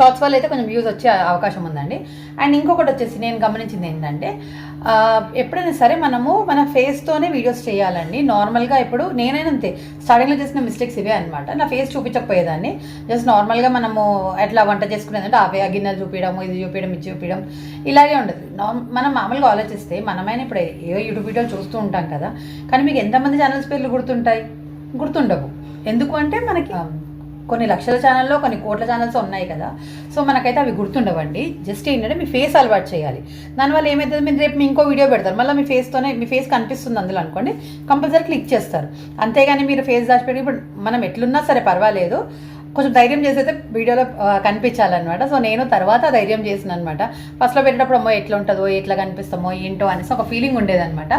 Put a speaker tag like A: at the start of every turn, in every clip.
A: Shorts వల్ల అయితే కొంచెం వ్యూస్ వచ్చే అవకాశం ఉందండి. అండ్ ఇంకొకటి వచ్చేసి నేను గమనించింది ఏంటంటే ఎప్పుడైనా సరే మనము మన ఫేస్తోనే వీడియోస్ చేయాలండి. నార్మల్గా ఇప్పుడు నేనైనా అంతే, స్టార్టింగ్లో చేసిన మిస్టేక్స్ ఇవే అనమాట. నా ఫేస్ చూపించకపోయేదాన్ని. జస్ట్ నార్మల్గా మనము ఎట్లా వంట చేసుకునేదంటే ఆ గిన్నెలు చూపించడం, ఇది చూపించడం, ఇది చూపించడం ఇలాగే ఉండదు. మనం మామూలుగా ఆలోచిస్తే మనమైనా ఇప్పుడు ఏ యూట్యూబ్ వీడియోలు చూస్తూ ఉంటాం కదా, కానీ మీకు ఎంతమంది ఛానల్స్ పేర్లు గుర్తుంటాయి? గుర్తుండవు. ఎందుకు అంటే మనకి కొన్ని లక్షల ఛానల్లో కొన్ని కోట్ల ఛానల్స్ ఉన్నాయి కదా. సో మనకైతే అవి గుర్తుండవండి. జస్ట్ ఏంటంటే మీ ఫేస్ అలవాటు చేయాలి. దానివల్ల ఏమవుతుంది, మీరు రేపు మీ ఇంకో వీడియో పెడతారు, మళ్ళీ మీ ఫేస్తోనే మీ ఫేస్ కనిపిస్తుంది అందులో అనుకోండి, కంపల్సరీ క్లిక్ చేస్తారు. అంతేగాని మీరు ఫేస్ దాచిపెట్టి ఇప్పుడు మనం ఎట్లున్నా సరే పర్వాలేదు, కొంచెం ధైర్యం చేసి అయితే వీడియోలో కనిపించాలన్నమాట. సో నేను తర్వాత ధైర్యం చేసిన అనమాట. ఫస్ట్లో పెట్టేటప్పుడు అమ్మో ఎట్లా ఉంటుందో, ఎట్లా కనిపిస్తామో ఏంటో అనేసి ఒక ఫీలింగ్ ఉండేదన్నమాట.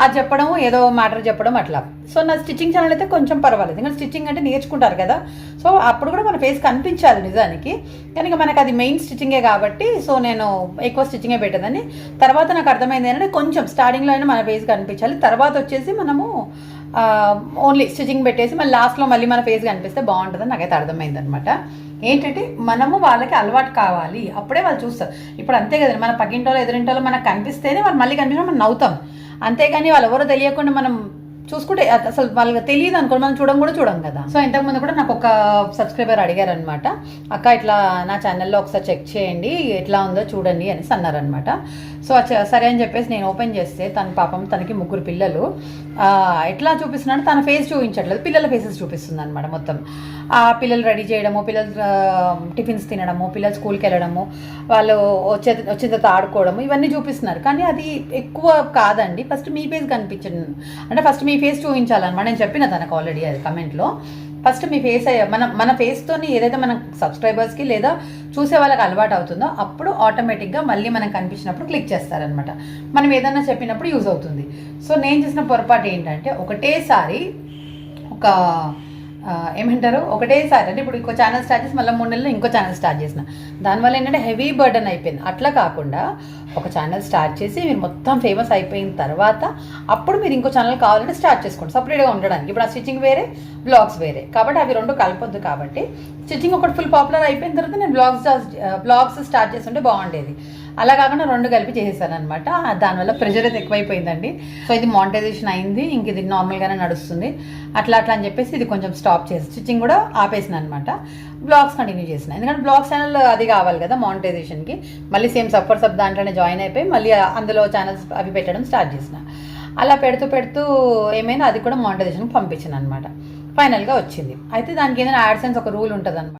A: అది చెప్పడం, ఏదో మ్యాటర్ చెప్పడం అట్లా. సో నా స్టిచ్చింగ్ ఛానల్ అయితే కొంచెం పర్వాలేదు, ఎందుకంటే స్టిచ్చింగ్ అంటే నేర్చుకుంటారు కదా. సో అప్పుడు కూడా మన ఫేస్ కనిపించాలి నిజానికి, కానీ మనకు అది మెయిన్ స్టిచ్చింగే కాబట్టి సో నేను ఎక్కువ స్టిచ్చింగే పెట్టేదాన్ని. తర్వాత నాకు అర్థమైంది ఏంటంటే కొంచెం స్టార్టింగ్లో అయినా మన ఫేస్ కనిపించాలి, తర్వాత వచ్చేసి మనము ఓన్లీ స్టిచ్చింగ్ పెట్టేసి మళ్ళీ లాస్ట్లో మళ్ళీ మన ఫేస్ కనిపిస్తే బాగుంటుందని నాకైతే అర్థమైంది అనమాట. ఏంటంటే మనము వాళ్ళకి అలవాటు కావాలి, అప్పుడే వాళ్ళు చూస్తారు. ఇప్పుడు అంతే కదండి, మన పక్కింటోళ్ళు ఎదురింటోళ్ళు మనకు కనిపిస్తేనే వాళ్ళు మళ్ళీ కనిపించిన మనం నవ్వుతాం. అంతేగాని వాళ్ళు ఎవరో తెలియకుండా మనం చూసుకుంటే అసలు వాళ్ళకి తెలియదు అనుకోండి, మనం చూడం కదా. సో ఇంతకుముందు కూడా నాకు ఒక సబ్స్క్రైబర్ అడిగారనమాట, అక్క ఇట్లా నా ఛానల్లో ఒకసారి చెక్ చేయండి ఎట్లా ఉందో చూడండి అనేసి అన్నారనమాట. సో సరే అని చెప్పేసి నేను ఓపెన్ చేస్తే తన పాపం తనకి 3 పిల్లలు. ఎట్లా చూపిస్తున్నాడు, తన ఫేస్ చూపించట్లేదు, పిల్లల ఫేసెస్ చూపిస్తుంది అనమాట మొత్తం. ఆ పిల్లలు రెడీ చేయడము, పిల్లలు టిఫిన్స్ తినడము, పిల్లలు స్కూల్కి వెళ్ళడము, వాళ్ళు వచ్చిన తర్వాత ఆడుకోవడము, ఇవన్నీ చూపిస్తున్నారు. కానీ అది ఎక్కువ కాదండి. ఫస్ట్ మీ ఫేస్ కనిపించండి, అంటే ఫస్ట్ మీ ఫేస్ చూపించాలన్నమాట. నేను చెప్పిన తనకు ఆల్రెడీ అది కమెంట్లో, ఫస్ట్ మీ ఫేస్ మన ఫేస్తోని ఏదైతే మన సబ్స్క్రైబర్స్కి లేదా చూసే వాళ్ళకి అలవాటు అవుతుందో అప్పుడు ఆటోమేటిక్గా మళ్ళీ మనం కనిపించినప్పుడు క్లిక్ చేస్తారనమాట. మనం ఏదన్నా చెప్పినప్పుడు యూజ్ అవుతుంది. సో నేను చేసిన పొరపాటు ఏంటంటే ఒకటేసారి ఒకటేసారి అంటే ఇప్పుడు ఇంకో ఛానల్ స్టార్ట్ చేసి మళ్ళీ 3 నెలలు ఇంకో ఛానల్ స్టార్ట్ చేసిన, దానివల్ల ఏంటంటే హెవీ బర్డన్ అయిపోయింది. అట్లా కాకుండా ఒక ఛానల్ స్టార్ట్ చేసి మీరు మొత్తం ఫేమస్ అయిపోయిన తర్వాత అప్పుడు మీరు ఇంకో ఛానల్ కావాలంటే స్టార్ట్ చేసుకోండి, సపరేట్గా ఉండడానికి. ఇప్పుడు ఆ స్టిచ్చింగ్ వేరే, బ్లాగ్స్ వేరే, కాబట్టి అవి రెండు కలపొద్దు. కాబట్టి స్టిచ్చింగ్ ఒకటి ఫుల్ పాపులర్ అయిపోయిన తర్వాత నేను బ్లాగ్స్ స్టార్ట్ చేస్తుంటే బాగుండేది. అలా కాకుండా 2 కలిపి చేసేసాను అనమాట. దానివల్ల ప్రెషర్ అయితే ఎక్కువైపోయిందండి. సో ఇది మానిటైజేషన్ అయింది, ఇంక ఇది నార్మల్గానే నడుస్తుంది. అట్లా అని చెప్పేసి ఇది కొంచెం స్టాప్ చేసి స్టిచ్చింగ్ కూడా ఆపేసిన అనమాట. బ్లాగ్స్ కంటిన్యూ చేసిన, ఎందుకంటే బ్లాగ్ ఛానల్ అది కావాలి కదా మానిటైజేషన్కి. మళ్ళీ సేమ్ సబ్ దాంట్లోనే జాయిన్ అయిపోయి మళ్ళీ అందులో ఛానల్స్ అవి పెట్టడం స్టార్ట్ చేసిన. అలా పెడుతూ ఏమైనా అది కూడా మానిటైజేషన్కి పంపించాను అనమాట. ఫైనల్గా వచ్చింది. అయితే దానికి ఏదైనా యాడ్సెన్స్ ఒక రూల్ ఉంటుంది అనమాట.